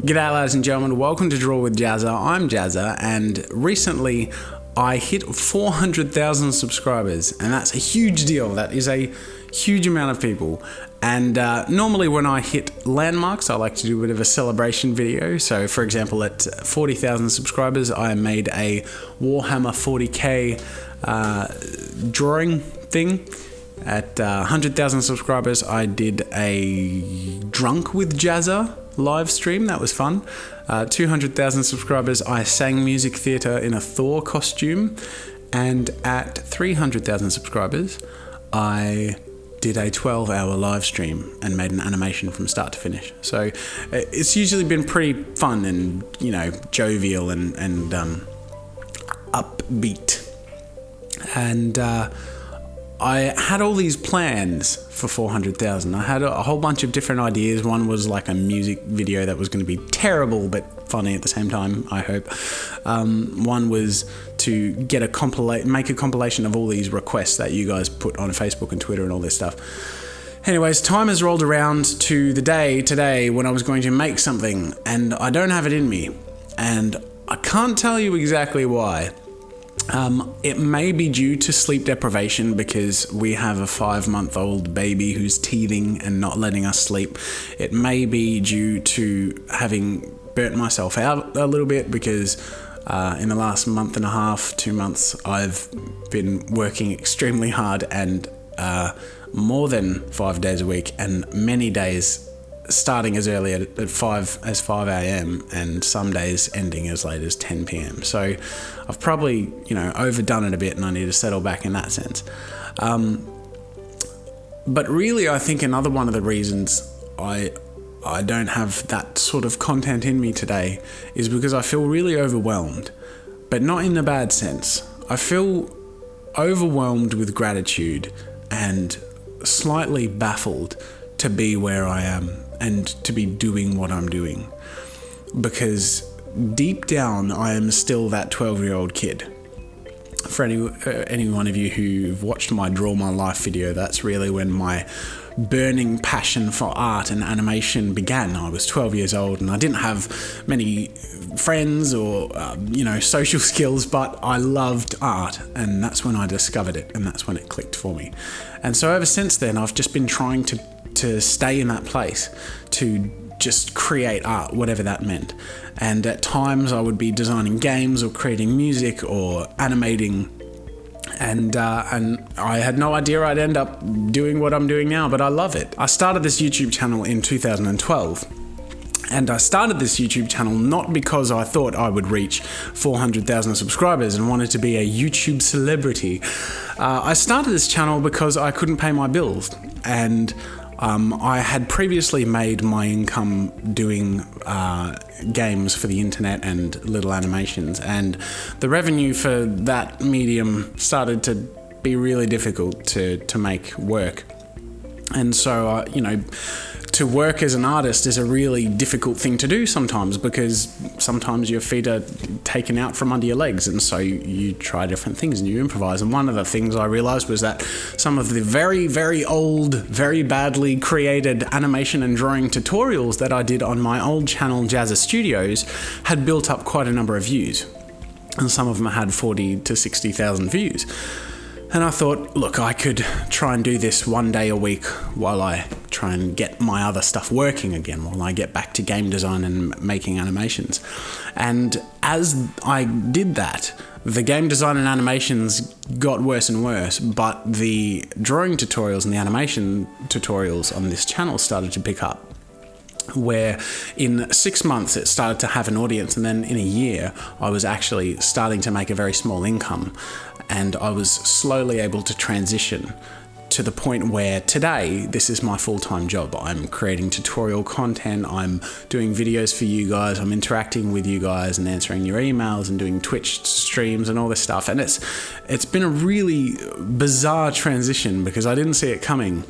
G'day ladies and gentlemen, welcome to Draw with Jazza. I'm Jazza, and recently I hit 400,000 subscribers, and that's a huge deal. That is a huge amount of people. And normally when I hit landmarks, I like to do a bit of a celebration video. So for example, at 40,000 subscribers, I made a Warhammer 40k drawing thing. At 100,000 subscribers, I did a Drunk with Jazza live stream. That was fun. 200,000 subscribers, I sang music theatre in a Thor costume. And at 300,000 subscribers, I did a 12-hour live stream and made an animation from start to finish. So it's usually been pretty fun and, you know, jovial and upbeat. And I had all these plans for 400,000. I had a whole bunch of different ideas. One was like a music video that was going to be terrible but funny at the same time, I hope. One was to get make a compilation of all these requests that you guys put on Facebook and Twitter and all this stuff. Anyways, time has rolled around to the day today when I was going to make something, and I don't have it in me. And I can't tell you exactly why. It may be due to sleep deprivation because we have a 5-month-old baby who's teething and not letting us sleep. It may be due to having burnt myself out a little bit because in the last month and a half, 2 months, I've been working extremely hard and more than 5 days a week, and many days starting as early at 5 a.m. and some days ending as late as 10 p.m. So I've probably, you know, overdone it a bit, and I need to settle back in that sense. But really, I think another one of the reasons I don't have that sort of content in me today is because I feel really overwhelmed, but not in a bad sense. I feel overwhelmed with gratitude and slightly baffled to be where I am and to be doing what I'm doing, because deep down I am still that 12-year-old kid. For any one of you who've watched my Draw My Life video, that's really when my burning passion for art and animation began. I was 12 years old and I didn't have many friends or you know, social skills, but I loved art, and that's when I discovered it, and that's when it clicked for me. And so ever since then, I've just been trying to stay in that place, to just create art, whatever that meant. And at times I would be designing games or creating music or animating, and I had no idea I'd end up doing what I'm doing now, but I love it. I started this YouTube channel in 2012. And I started this YouTube channel not because I thought I would reach 400,000 subscribers and wanted to be a YouTube celebrity. I started this channel because I couldn't pay my bills, and I had previously made my income doing games for the internet and little animations, and the revenue for that medium started to be really difficult to make work. And so, you know, to work as an artist is a really difficult thing to do sometimes, because sometimes your feet are taken out from under your legs, and so you try different things and you improvise. And one of the things I realized was that some of the very, very old, very badly created animation and drawing tutorials that I did on my old channel, JAZZA'S Studios, had built up quite a number of views, and some of them had 40 to 60,000 views. And I thought, look, I could try and do this one day a week while I try and get my other stuff working again, while I get back to game design and making animations. And as I did that, the game design and animations got worse and worse, but the drawing tutorials and the animation tutorials on this channel started to pick up, where in 6 months it started to have an audience, and then in a year I was actually starting to make a very small income, and I was slowly able to transition to the point where today this is my full-time job. I'm creating tutorial content, I'm doing videos for you guys, I'm interacting with you guys and answering your emails and doing Twitch streams and all this stuff, and it's been a really bizarre transition because I didn't see it coming.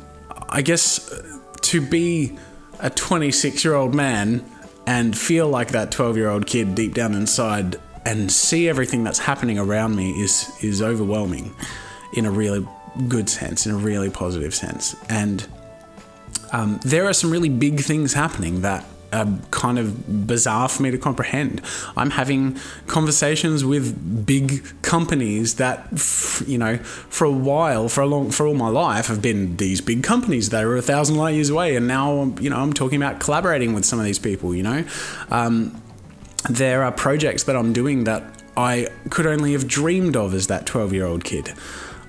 I guess to be a 26-year-old man and feel like that 12-year-old kid deep down inside and see everything that's happening around me is overwhelming in a really good sense, in a really positive sense. And there are some really big things happening that kind of bizarre for me to comprehend. I'm having conversations with big companies that, you know, for a while, for all my life, have been these big companies. They were 1,000 light years away, and now, you know, I'm talking about collaborating with some of these people. You know, there are projects that I'm doing that I could only have dreamed of as that 12-year-old kid.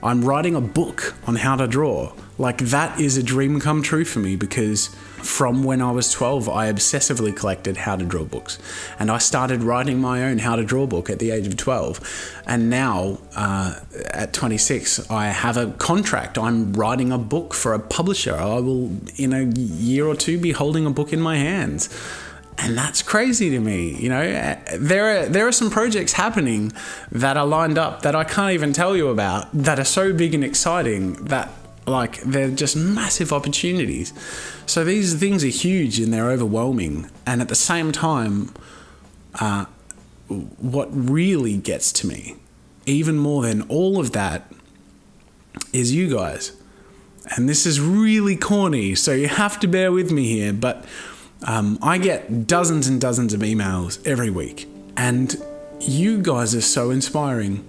I'm writing a book on how to draw. Like, that is a dream come true for me, because from when I was 12, I obsessively collected how to draw books. And I started writing my own how to draw book at the age of 12. And now, at 26, I have a contract. I'm writing a book for a publisher. I will, in a year or two, be holding a book in my hands. And that's crazy to me. You know, there are some projects happening that are lined up that I can't even tell you about, that are so big and exciting that, like, they're just massive opportunities. So these things are huge and they're overwhelming. And at the same time, what really gets to me, even more than all of that, is you guys. And this is really corny, so you have to bear with me here, but I get dozens and dozens of emails every week, and you guys are so inspiring.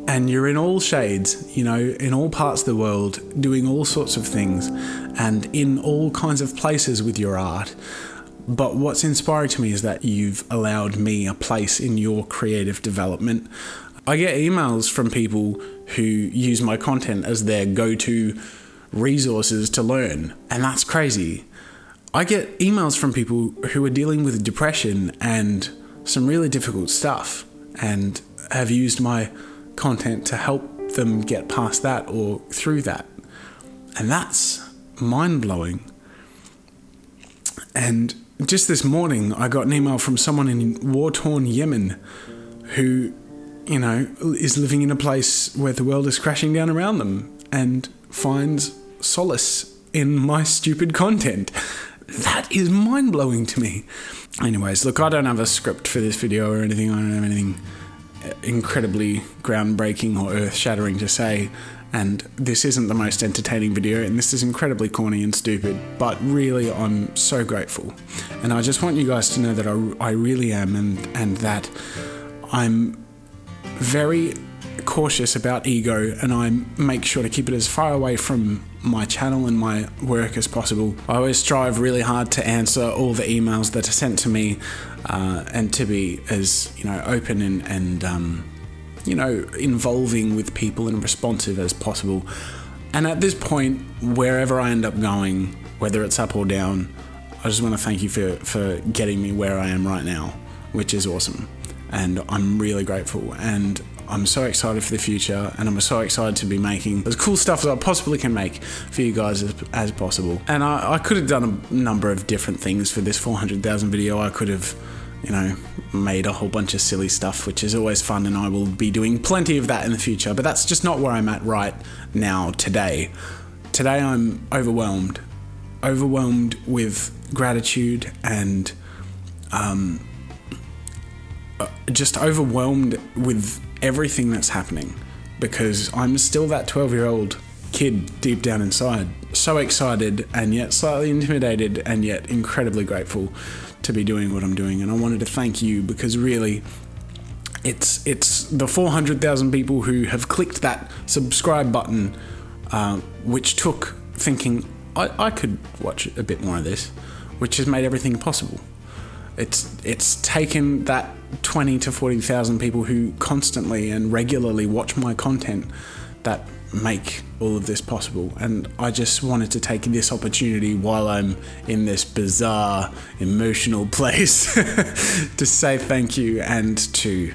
And you're in all shades, you know, in all parts of the world, doing all sorts of things, and in all kinds of places with your art. But what's inspiring to me is that you've allowed me a place in your creative development. I get emails from people who use my content as their go-to resources to learn, and that's crazy. I get emails from people who are dealing with depression and some really difficult stuff, and have used my content to help them get past that or through that. And that's mind-blowing. And just this morning, I got an email from someone in war-torn Yemen who, you know, is living in a place where the world is crashing down around them and finds solace in my stupid content. That is mind-blowing to me. Anyways, look, I don't have a script for this video or anything. I don't have anything incredibly groundbreaking or earth-shattering to say, and this isn't the most entertaining video, and this is incredibly corny and stupid, but really I'm so grateful. And I just want you guys to know that I really am, and that I'm very cautious about ego, and I make sure to keep it as far away from my channel and my work as possible. I always strive really hard to answer all the emails that are sent to me, and to be as, you know, open and you know, involving with people and responsive as possible. And at this point, wherever I end up going, whether it's up or down, I just want to thank you for getting me where I am right now, which is awesome. And I'm really grateful, and I'm so excited for the future, and I'm so excited to be making as cool stuff as I possibly can make for you guys as possible. And I could have done a number of different things for this 400,000 video. I could have, you know, made a whole bunch of silly stuff, which is always fun, and I will be doing plenty of that in the future, but that's just not where I'm at right now today. Today I'm overwhelmed with gratitude and just overwhelmed with everything that's happening, because I'm still that 12-year-old kid deep down inside, so excited and yet slightly intimidated and yet incredibly grateful to be doing what I'm doing. And I wanted to thank you, because really it's the 400,000 people who have clicked that subscribe button, which took thinking I could watch a bit more of this, which has made everything possible. It's taken that 20 to 40,000 people who constantly and regularly watch my content that make all of this possible. And I just wanted to take this opportunity while I'm in this bizarre emotional place to say thank you, and to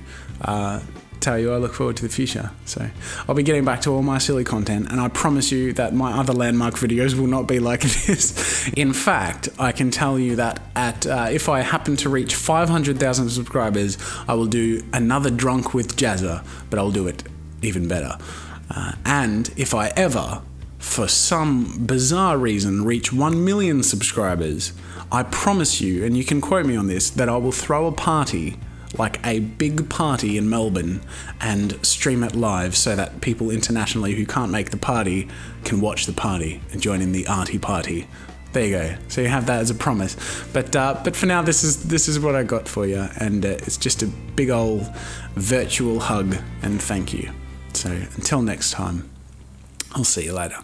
tell you I look forward to the future. So I'll be getting back to all my silly content, and I promise you that my other landmark videos will not be like this. In fact, I can tell you that if I happen to reach 500,000 subscribers, I will do another Drunk with Jazza, but I'll do it even better. And if I ever, for some bizarre reason, reach 1 million subscribers, I promise you, and you can quote me on this, that I will throw a party, like a big party in Melbourne, and stream it live so that people internationally who can't make the party can watch the party and join in the arty party There you go. So you have that as a promise. But for now, this is what I got for you, and it's just a big old virtual hug and thank you. So until next time, I'll see you later.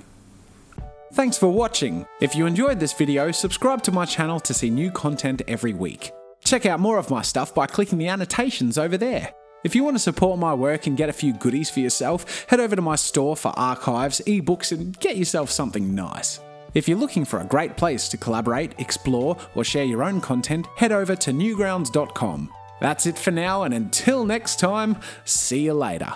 Thanks for watching. If you enjoyed this video, subscribe to my channel to see new content every week. Check out more of my stuff by clicking the annotations over there. If you want to support my work and get a few goodies for yourself, head over to my store for archives, ebooks, and get yourself something nice. If you're looking for a great place to collaborate, explore, or share your own content, head over to newgrounds.com. That's it for now, and until next time, see you later.